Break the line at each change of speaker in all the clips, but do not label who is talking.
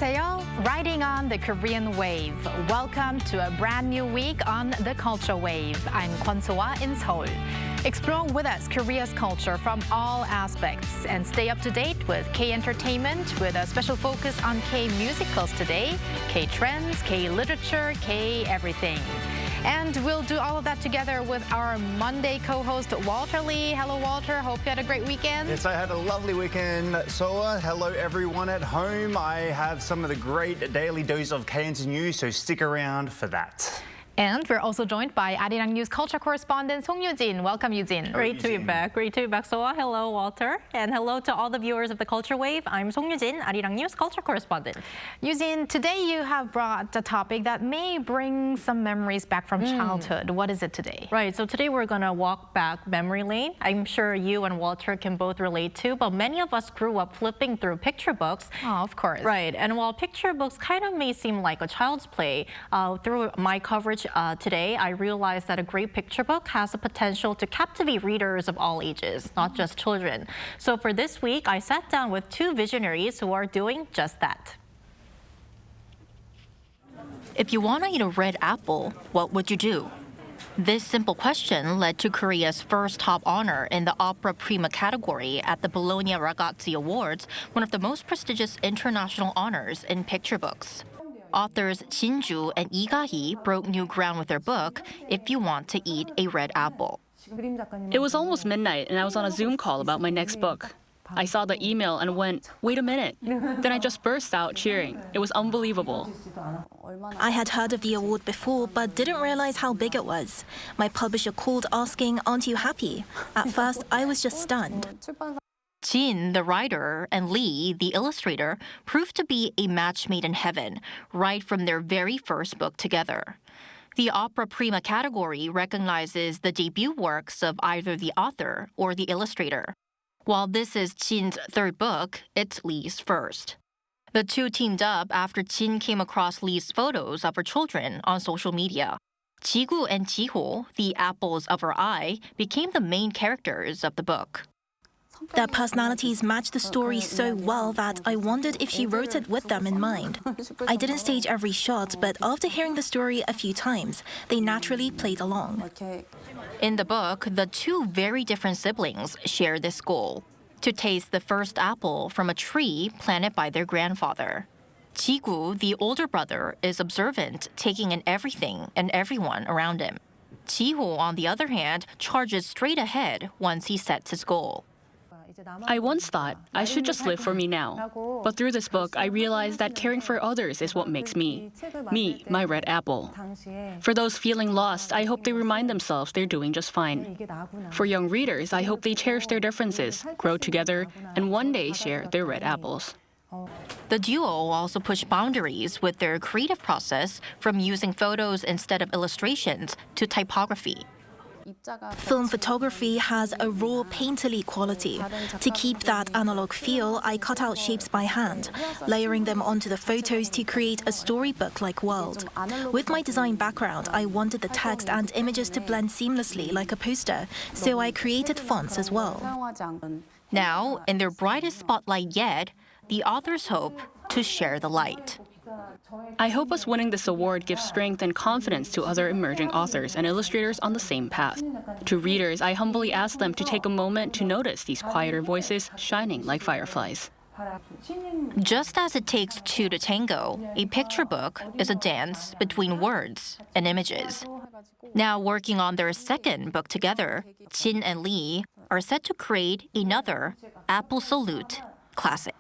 안녕하세요. Riding on the Korean wave. Welcome to a brand new week on the Culture Wave. I'm Kwon So-ah in Seoul. Explore with us Korea's culture from all aspects and stay up to date with K-entertainment with a special focus on K-musicals today, K-trends, K-literature, K-everything. And we'll do all of that together with our Monday co-host, Walter Lee. Hello, Walter. Hope you had a great weekend.
Yes, I had a lovely weekend, Soa. Hello, everyone at home. I have some of the great daily dose of KN's news, so stick around for that.
And we're also joined by Arirang News culture correspondent Song Yoo-jin. Welcome, Yoo-jin.
Great to be back. Great to be back, Soa. Hello, Walter. And hello to all the viewers of the Culture Wave. I'm Song Yoo-jin, Arirang News culture correspondent.
Yoo-jin, today you have brought a topic that may bring some memories back from childhood. What is it today?
Right, so today we're going to walk back memory lane. I'm sure you and Walter can both relate to, but many of us grew up flipping through picture books.
Oh, of course.
Right, and while picture books kind of may seem like a child's play, through my coverage today, I realized that a great picture book has the potential to captivate readers of all ages, not just children. So for this week, I sat down with two visionaries who are doing just that.
If you want to eat a red apple, what would you do? This simple question led to Korea's first top honor in the Opera Prima category at the Bologna Ragazzi Awards, one of the most prestigious international honors in picture books. Authors Shin-ju and Lee Ga-hee broke new ground with their book, If You Want to Eat a Red Apple.
It was almost midnight and I was on a Zoom call about my next book. I saw the email and went, wait a minute. Then I just burst out cheering. It was unbelievable.
I had heard of the award before, but didn't realize how big it was. My publisher called asking, aren't you happy? At first, I was just stunned.
Jin, the writer, and Lee, the illustrator, proved to be a match made in heaven, right from their very first book together. The Opera Prima category recognizes the debut works of either the author or the illustrator. While this is Jin's third book, it's Lee's first. The two teamed up after Jin came across Lee's photos of her children on social media. Jigu and Jiho, the apples of her eye, became the main characters of the book.
Their personalities matched the story so well that I wondered if she wrote it with them in mind. I didn't stage every shot, but after hearing the story a few times, they naturally played along.
In the book, the two very different siblings share this goal: to taste the first apple from a tree planted by their grandfather. Jigu, the older brother, is observant, taking in everything and everyone around him. Jiho, on the other hand, charges straight ahead once he sets his goal.
I once thought I should just live for me now. But through this book, I realized that caring for others is what makes me, my red apple. For those feeling lost, I hope they remind themselves they're doing just fine. For young readers, I hope they cherish their differences, grow together, and one day share their red apples.
The duo also pushed boundaries with their creative process, from using photos instead of illustrations to typography.
Film photography has a raw, painterly quality. To keep that analog feel, I cut out shapes by hand, layering them onto the photos to create a storybook-like world. With my design background, I wanted the text and images to blend seamlessly like a poster, so I created fonts as well.
Now, in their brightest spotlight yet, the authors hope to share the light.
I hope us winning this award gives strength and confidence to other emerging authors and illustrators on the same path. To readers, I humbly ask them to take a moment to notice these quieter voices shining like fireflies.
Just as it takes two to tango, a picture book is a dance between words and images. Now working on their second book together, Jin and Lee are set to create another Apple Salute classic.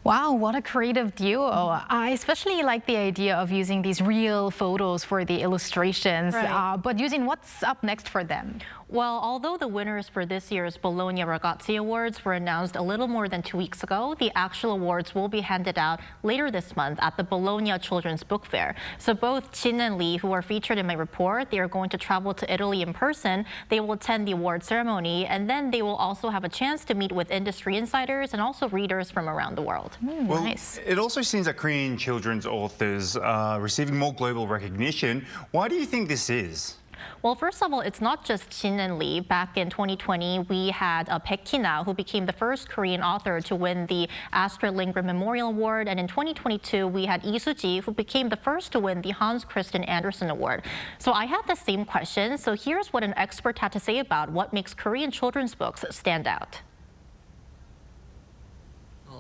Wow, what a creative duo. I especially like the idea of using these real photos for the illustrations.
Right.
But Yoo-jin, what's up next for them?
Well, although the winners for this year's Bologna Ragazzi Awards were announced a little more than 2 weeks ago, the actual awards will be handed out later this month at the Bologna Children's Book Fair. So both Jin and Lee, who are featured in my report, they are going to travel to Italy in person. They will attend the award ceremony, and then they will also have a chance to meet with industry insiders and also readers from around the world.
Well,
Nice.
it also seems that Korean children's authors are receiving more global recognition. Why do you think this is?
Well, first of all, it's not just Jin and Lee. Back in 2020, we had Baek Ki-na, who became the first Korean author to win the Astrid Lindgren Memorial Award. And in 2022, we had Lee Soo-ji, who became the first to win the Hans Christian Andersen Award. So I had the same question. So here's what an expert had to say about what makes Korean children's books stand out.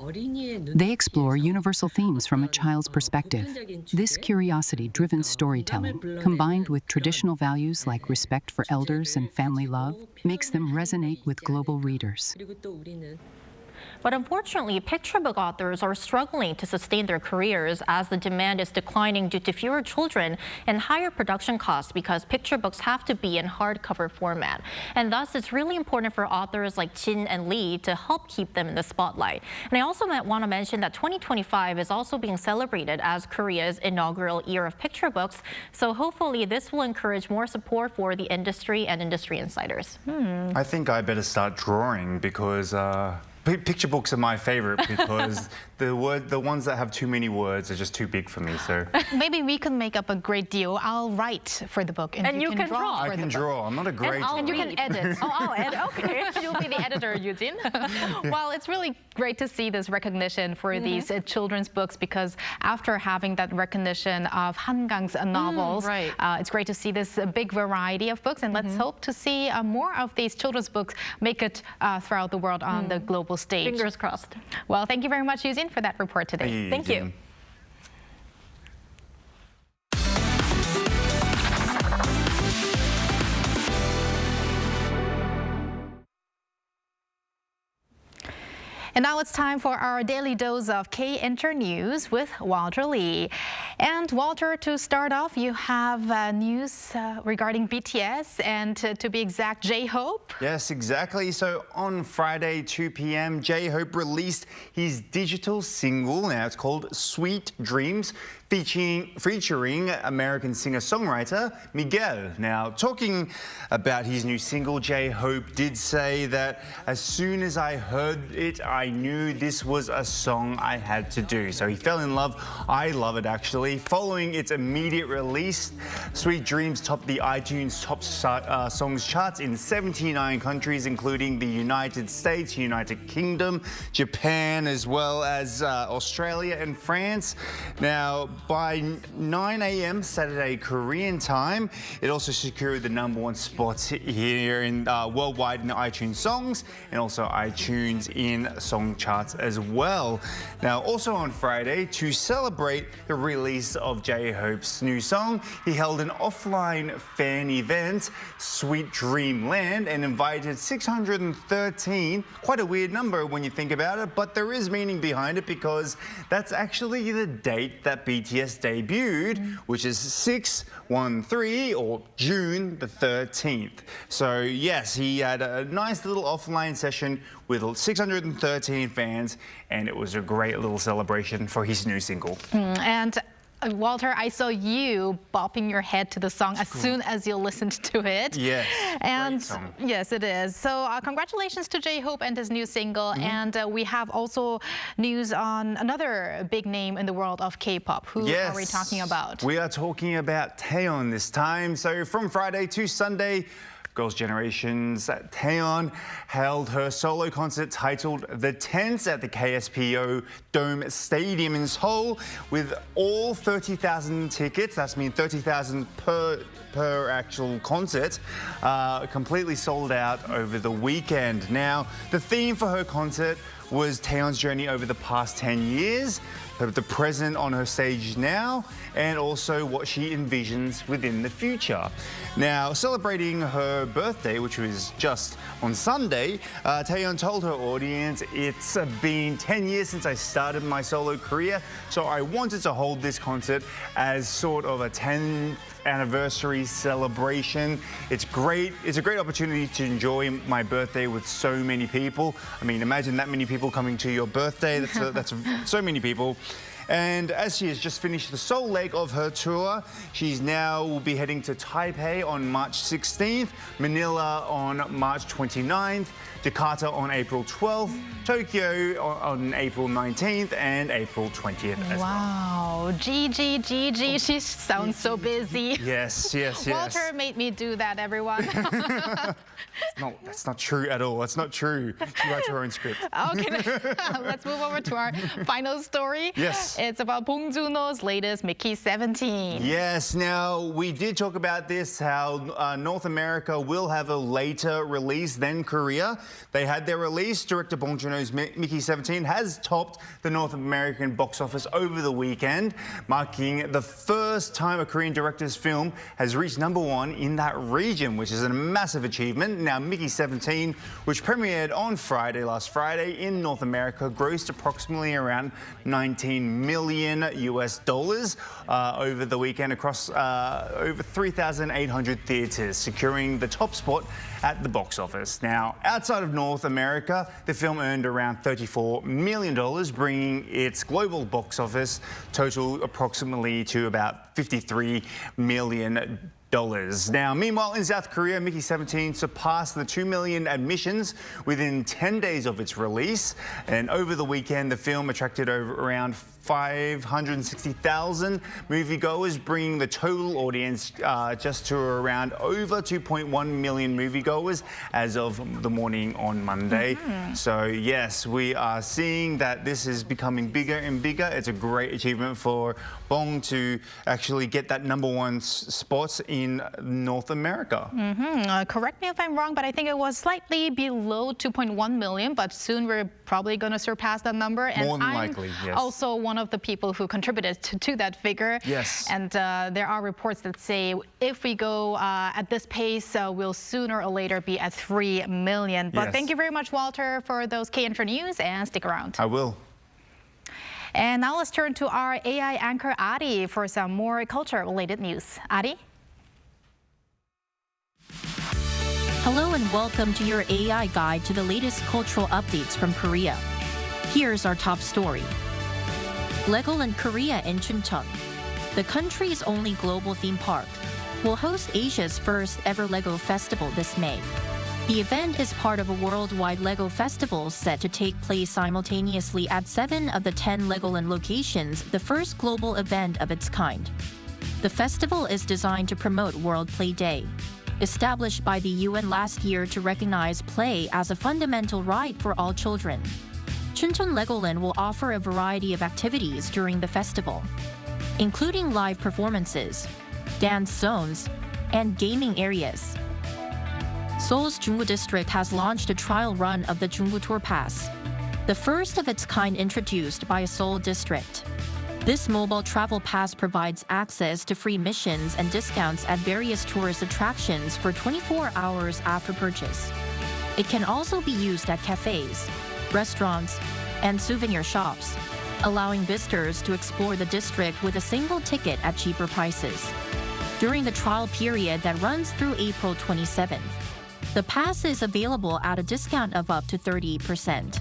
They explore universal themes from a child's perspective. This curiosity-driven storytelling, combined with traditional values like respect for elders and family love, makes them resonate with global readers.
But unfortunately, picture book authors are struggling to sustain their careers as the demand is declining due to fewer children and higher production costs because picture books have to be in hardcover format. And thus, it's really important for authors like Jin and Lee to help keep them in the spotlight. And I also want to mention that 2025 is also being celebrated as Korea's inaugural year of picture books. So hopefully this will encourage more support for the industry and industry insiders.
I think I better start drawing because picture books are my favorite because the ones that have too many words are just too big for me. So
Maybe we can make up a great deal. I'll write for the book
And you can draw.
I can draw. I'm not a great
And you can edit.
Oh, I'll edit. Okay.
You'll be the editor, Yujin. Well, it's really great to see this recognition for these children's books because after having that recognition of Han Kang's novels,
right.
It's great to see this big variety of books, and let's hope to see more of these children's books make it throughout the world on the global stage.
Fingers crossed.
Well, thank you very much, Yujin, for that report today.
Thank you.
And now it's time for our daily dose of K-Inter News with Walter Lee. And Walter, to start off, you have news regarding BTS and to be exact, J-Hope.
Yes, exactly. So on Friday, 2 p.m., J-Hope released his digital single. Now it's called Sweet Dreams, featuring American singer-songwriter Miguel. Now, talking about his new single, J-Hope did say that as soon as I heard it, I knew this was a song I had to do. So he fell in love. I love it, actually. Following its immediate release, Sweet Dreams topped the iTunes Top Songs charts in 79 countries, including the United States, United Kingdom, Japan, as well as Australia and France. Now, by 9 a.m. Saturday Korean time, it also secured the #1 spot here in worldwide in iTunes Songs and also iTunes in song charts as well. Now, also on Friday, to celebrate the release of J-Hope's new song, he held an offline fan event, Sweet Dreamland, and invited 613, quite a weird number when you think about it, but there is meaning behind it because that's actually the date that BTS debuted, which is 6/13 or June the 13th. So yes, he had a nice little offline session with 613 fans, and it was a great little celebration for his new single.
And Walter, I saw you bopping your head to the song as soon as you listened to it.
Yes,
and
great song.
Yes, it is. So congratulations to J-Hope and his new single. And we have also news on another big name in the world of K-pop. Who are we talking about?
We are talking about Taeyeon this time. So from Friday to Sunday, Girls' Generation's Taeyeon held her solo concert titled The Tents at the KSPO Dome Stadium in Seoul with all 30,000 tickets. That's mean 30,000 per actual concert, completely sold out over the weekend. Now, the theme for her concert was Taeyeon's journey over the past 10 years, the present on her stage now, and also what she envisions within the future. Now, celebrating her birthday, which was just on Sunday, Taeyeon told her audience, "It's been 10 years since I started my solo career, so I wanted to hold this concert as sort of a 10th anniversary celebration. It's great. It's a great opportunity to enjoy my birthday with so many people. I mean, imagine that many people coming to your birthday. That's so many people. And as she has just finished the Seoul leg of her tour, she's now will be heading to Taipei on March 16th, Manila on March 29th, Jakarta on April 12th, Tokyo on April 19th, and April 20th as well.
Wow, Gigi, she sounds so busy.
Yes.
Walter made me do that, everyone.
No, that's not true at all. That's not true. She writes her own script.
Okay, let's move over to our final story.
Yes.
It's about Bong Joon-ho's latest Mickey 17.
Yes, now we did talk about this, how North America will have a later release than Korea. They had their release. Director Bong Joon-ho's Mickey 17 has topped the North American box office over the weekend, marking the first time a Korean director's film has reached #1 in that region, which is a massive achievement. Now, Mickey 17, which premiered on last Friday in North America, grossed approximately around $19 million over the weekend across over 3,800 theaters, securing the top spot at the box office. Now, outside of North America, the film earned around $34 million, bringing its global box office total approximately to about $53 million. Now, meanwhile, in South Korea, Mickey 17 surpassed the 2 million admissions within 10 days of its release. And over the weekend, the film attracted around 560,000 moviegoers, bringing the total audience just to around over 2.1 million moviegoers as of the morning on Monday. So, yes, we are seeing that this is becoming bigger and bigger. It's a great achievement for Bong to actually get that #1 spot in North America.
Correct me if I'm wrong, but I think it was slightly below 2.1 million, but soon we're probably going to surpass that number. And
More than likely, yes.
Also one of the people who contributed to that figure.
Yes.
And there are reports that say if we go at this pace, we'll sooner or later be at 3 million. But
Yes.
thank you very much, Walter, for those K-Intro news, and stick around.
I will.
And now let's turn to our AI anchor, Ari, for some more culture-related news. Ari?
Hello and welcome to your AI guide to the latest cultural updates from Korea. Here's our top story. Legoland Korea in Chuncheon, the country's only global theme park, will host Asia's first ever Lego festival this May. The event is part of a worldwide Lego festival set to take place simultaneously at 7 of the 10 Legoland locations, the first global event of its kind. The festival is designed to promote World Play Day, established by the UN last year to recognize play as a fundamental right for all children. Chuncheon Legoland will offer a variety of activities during the festival, including live performances, dance zones, and gaming areas. Seoul's Junggu District has launched a trial run of the Junggu Tour Pass, the first of its kind introduced by a Seoul district. This mobile travel pass provides access to free missions and discounts at various tourist attractions for 24 hours after purchase. It can also be used at cafes, restaurants, and souvenir shops, allowing visitors to explore the district with a single ticket at cheaper prices. During the trial period that runs through April 27th, the pass is available at a discount of up to 30%.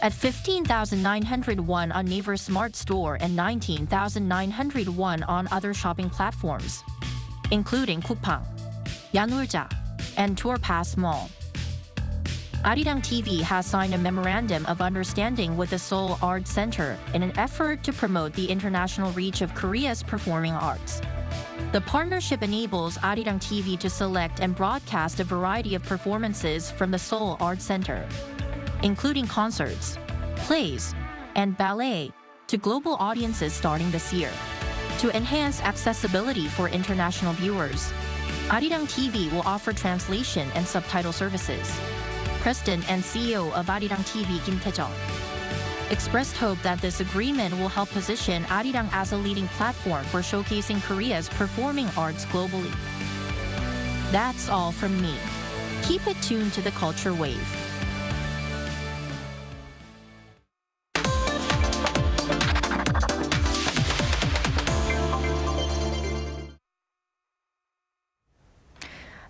At 15,900 won on Naver Smart Store and 19,900 won on other shopping platforms, including Coupang, Yanulja, and Tour Pass Mall. Arirang TV has signed a memorandum of understanding with the Seoul Arts Center in an effort to promote the international reach of Korea's performing arts. The partnership enables Arirang TV to select and broadcast a variety of performances from the Seoul Arts Center, including concerts, plays, and ballet, to global audiences starting this year. To enhance accessibility for international viewers, Arirang TV will offer translation and subtitle services. President and CEO of Arirang TV, Kim Tae-jung, expressed hope that this agreement will help position Arirang as a leading platform for showcasing Korea's performing arts globally. That's all from me. Keep it tuned to the Culture Wave.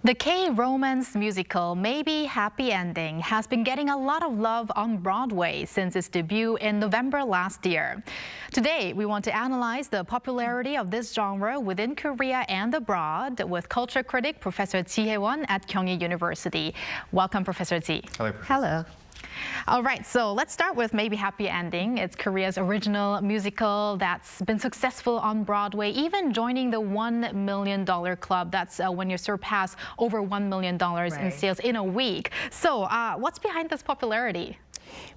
The K-romance musical Maybe Happy Ending has been getting a lot of love on Broadway since its debut in November last year. Today, we want to analyze the popularity of this genre within Korea and abroad with culture critic Professor Ji Hae-won at Kyunghee University. Welcome, Professor Ji.
Hello.
Hello.
All right, so let's start with Maybe Happy Ending. It's Korea's original musical that's been successful on Broadway, even joining the $1 million club. That's when you surpass over $1 million in sales in a week. So what's behind this popularity?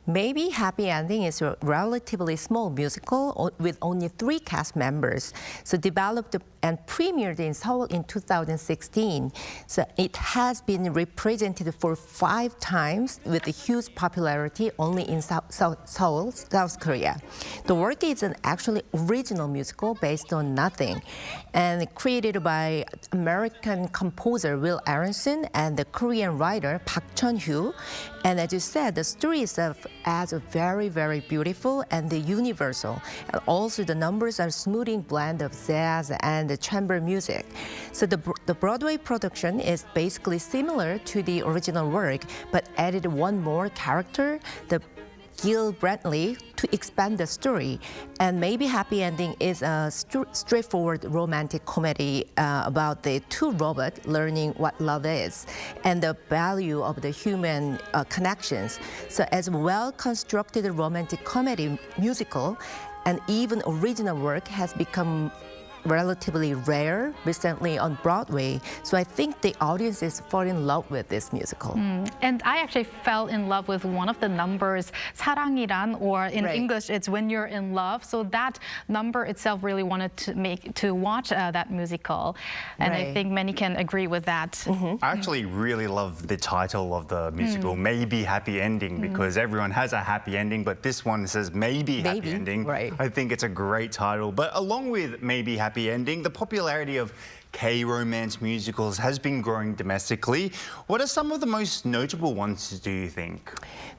Maybe Happy Ending is a relatively small musical with only 3 cast members. So developed and premiered in Seoul in 2016. So it has been represented for 5 times with a huge popularity only in Seoul, South Korea. The work is an actually original musical based on nothing and created by American composer Will Aronson and the Korean writer Park Chun-hoo. And as you said, the story itself adds a very, very beautiful and universal. And also the numbers are smoothing blend of jazz and the chamber music. So the Broadway production is basically similar to the original work, but added one more character, the Gil Brantley, to expand the story. And Maybe Happy Ending is a straightforward romantic comedy about the 2 robots learning what love is and the value of the human connections. So as a well-constructed romantic comedy musical, and even original work has become relatively rare recently on Broadway. So I think the audiences fall in love with this musical.
And I actually fell in love with one of the numbers, 사랑이란, or in English, it's when you're in love. So that number itself really wanted to watch that musical. And I think many can agree with that.
I actually really love the title of the musical, Maybe Happy Ending, because everyone has a happy ending, but this one says Maybe Happy Ending. I think it's a great title. But along with Maybe Happy Ending, the popularity of K-romance musicals has been growing domestically. What are some of the most notable ones, do you think?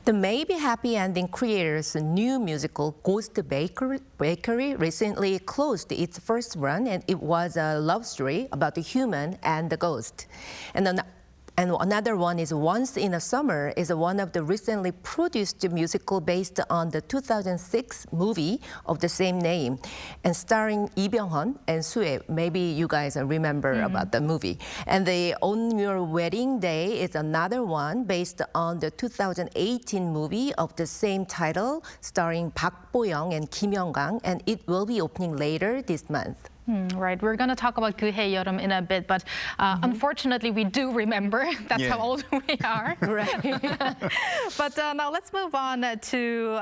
The Maybe Happy Ending creators' new musical, Ghost Bakery, recently closed its first run, and it was a love story about the human and the ghost. And another one is Once in a Summer, is one of the recently produced musical based on the 2006 movie of the same name, and starring Lee Byung-hun and Sue. Maybe you guys remember about the movie. And the On Your Wedding Day is another one based on the 2018 movie of the same title, starring Park Bo-young and Kim Young-gang, and it will be opening later this month.
Right, we're going to talk about 그해 여름 in a bit, but unfortunately we do remember. That's how old we are. But now let's move on to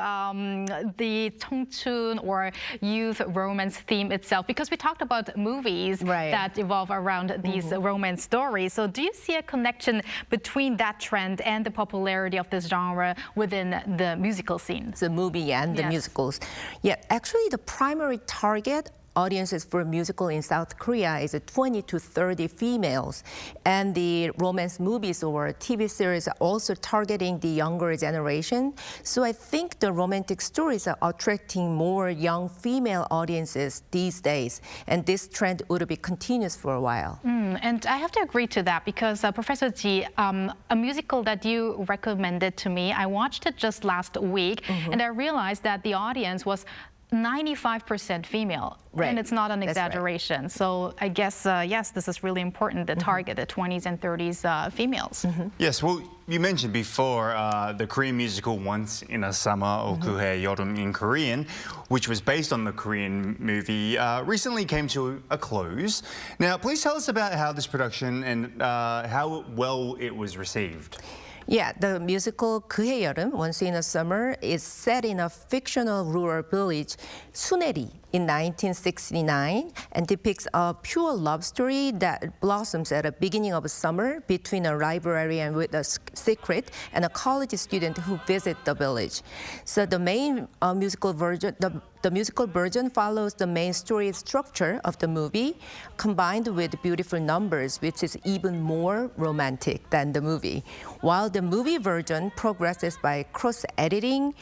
the 청춘 or youth romance theme itself, because we talked about movies that evolve around these romance stories. So do you see a connection between that trend and the popularity of this genre within the musical scene?
The movie and the musicals. Yeah, actually the primary target audiences for a musical in South Korea is 20 to 30 females. And the romance movies or TV series are also targeting the younger generation. So I think the romantic stories are attracting more young female audiences these days. And this trend would be continuous for a while.
And I have to agree to that because Professor Ji, a musical that you recommended to me, I watched it just last week and I realized that the audience was 95% female, and it's not an exaggeration. So I guess, yes, this is really important, the target, the 20s and 30s females.
Yes, well, you mentioned before the Korean musical Once in a Summer, or 그해 여름 in Korean, which was based on the Korean movie, recently came to a close. Now, please tell us about how this production and how well it was received.
Yeah, the musical 그해 여름, Once in a Summer, is set in a fictional rural village, Suneri, in 1969, and depicts a pure love story that blossoms at the beginning of summer between a librarian with a secret and a college student who visit the village. So the main musical version, the musical version follows the main story structure of the movie, combined with beautiful numbers, which is even more romantic than the movie. While the movie version progresses by cross-editing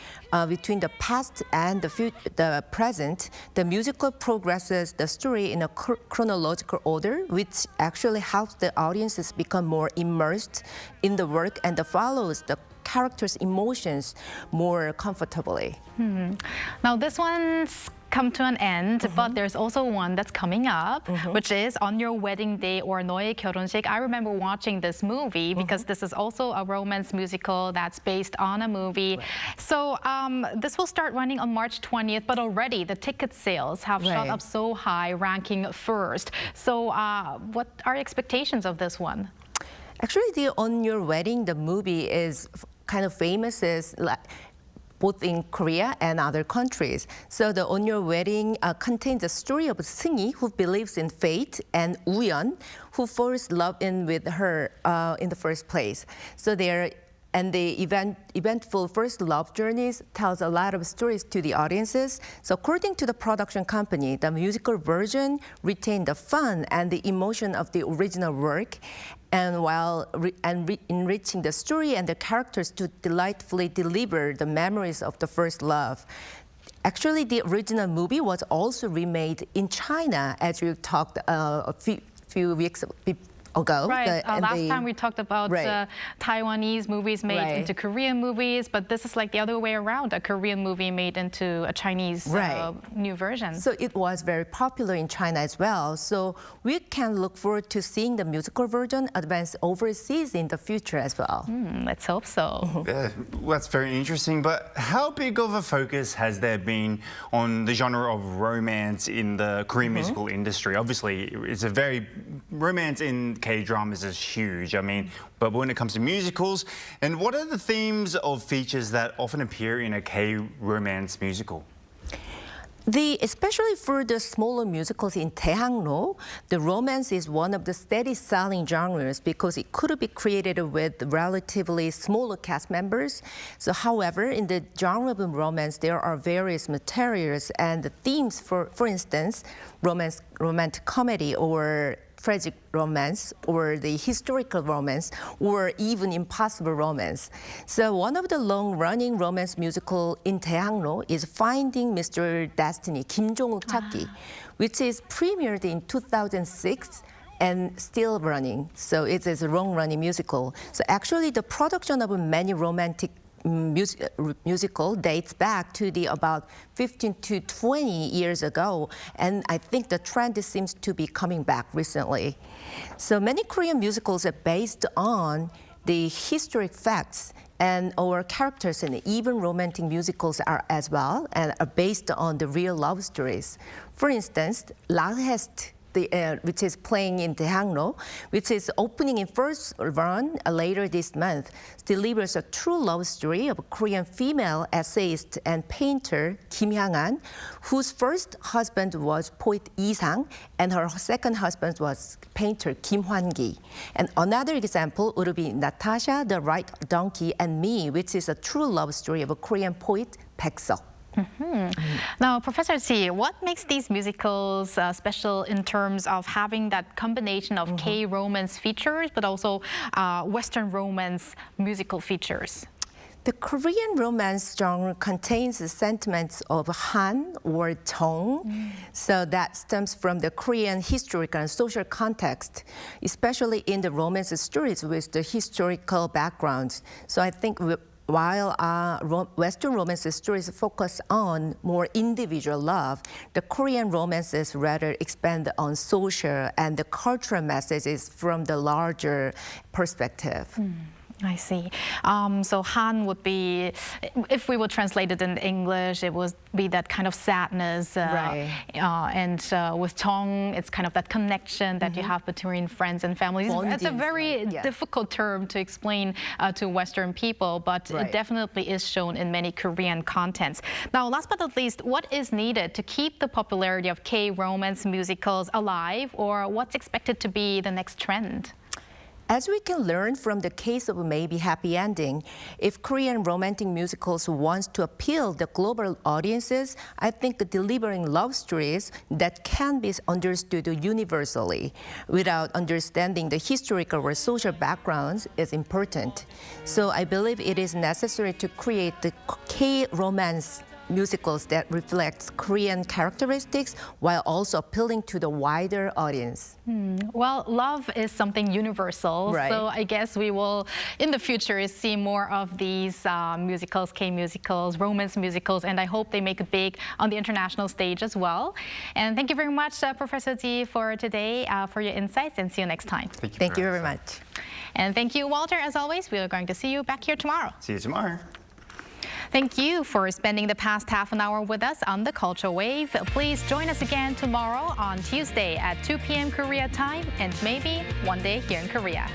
between the past and the present, the musical progresses the story in a chronological order, which actually helps the audiences become more immersed in the work and follows the characters' emotions more comfortably.
Now this one's come to an end, but there's also one that's coming up, which is On Your Wedding Day or 너의 결혼식. I remember watching this movie because this is also a romance musical that's based on a movie. So this will start running on March 20th, but already the ticket sales have shot up so high, ranking first. So what are expectations of this one?
Actually, the On Your Wedding, the movie is kind of famous both in Korea and other countries. So the On Your Wedding contains the story of Seunggi, who believes in fate, and Wooyeon, who falls in love with her in the first place. So the eventful first love journeys tells a lot of stories to the audiences. So according to the production company, the musical version retained the fun and the emotion of the original work, and while enriching the story and the characters to delightfully deliver the memories of the first love. Actually, the original movie was also remade in China, as we talked a few weeks ago.
Right. Last time we talked about Taiwanese movies made into Korean movies, but this is like the other way around, a Korean movie made into a Chinese new version.
So it was very popular in China as well. So we can look forward to seeing the musical version advance overseas in the future as well.
Let's hope so.
That's very interesting, but how big of a focus has there been on the genre of romance in the Korean musical industry? Obviously, it's a very romance in K-dramas is huge. I mean, but when it comes to musicals, and what are the themes of features that often appear in a K-romance musical?
Especially for the smaller musicals in Daehangno, the romance is one of the steady selling genres because it could be created with relatively smaller cast members. So however, in the genre of romance, there are various materials and the themes, for instance, romantic comedy or tragic romance, or the historical romance, or even impossible romance. So one of the long-running romance musical in Daehangno is Finding Mr. Destiny, Kim Jong-uk 찾기, which is premiered in 2006 and still running. So it is a long-running musical. So actually, the production of many romantic musical dates back to about 15 to 20 years ago, and I think the trend seems to be coming back recently. So many Korean musicals are based on the historic facts and our characters, and even romantic musicals are as well, and are based on the real love stories. For instance, La Hest, which is playing in Daehangno, which is opening in first run later this month, delivers a true love story of a Korean female essayist and painter Kim Hyang-an, whose first husband was poet Lee Sang, and her second husband was painter Kim Hwan-gi. And another example would be Natasha, the Right Donkey, and Me, which is a true love story of a Korean poet Baek Seok.
Now, Professor T, what makes these musicals special in terms of having that combination of K-romance features, but also Western romance musical features?
The Korean romance genre contains the sentiments of Han or Jong, so that stems from the Korean historical and social context, especially in the romance stories with the historical backgrounds. So I think while Western romance stories focus on more individual love, the Korean romances rather expand on social and the cultural messages from the larger perspective.
I see. So Han would be, if we would translate it in English, it would be that kind of sadness. And with Jong, it's kind of that connection that you have between friends and families. It's a very difficult term to explain to Western people, but it definitely is shown in many Korean contents. Now, last but not least, what is needed to keep the popularity of K-romance musicals alive, or what's expected to be the next trend?
As we can learn from the case of Maybe Happy Ending, if Korean romantic musicals wants to appeal to global audiences, I think delivering love stories that can be understood universally without understanding the historical or social backgrounds is important. So I believe it is necessary to create the K-romance musicals that reflects Korean characteristics while also appealing to the wider audience.
Well, love is something universal,
Right.
so I guess we will, in the future, see more of these musicals, K-musicals, romance musicals, and I hope they make it big on the international stage as well. And thank you very much, Professor Ji, for today, for your insights, and see you next time.
Thank you very much.
And thank you, Walter, as always. We are going to see you back here tomorrow.
See you tomorrow.
Thank you for spending the past half an hour with us on the Culture Wave. Please join us again tomorrow on Tuesday at 2 p.m. Korea time, and maybe one day here in Korea.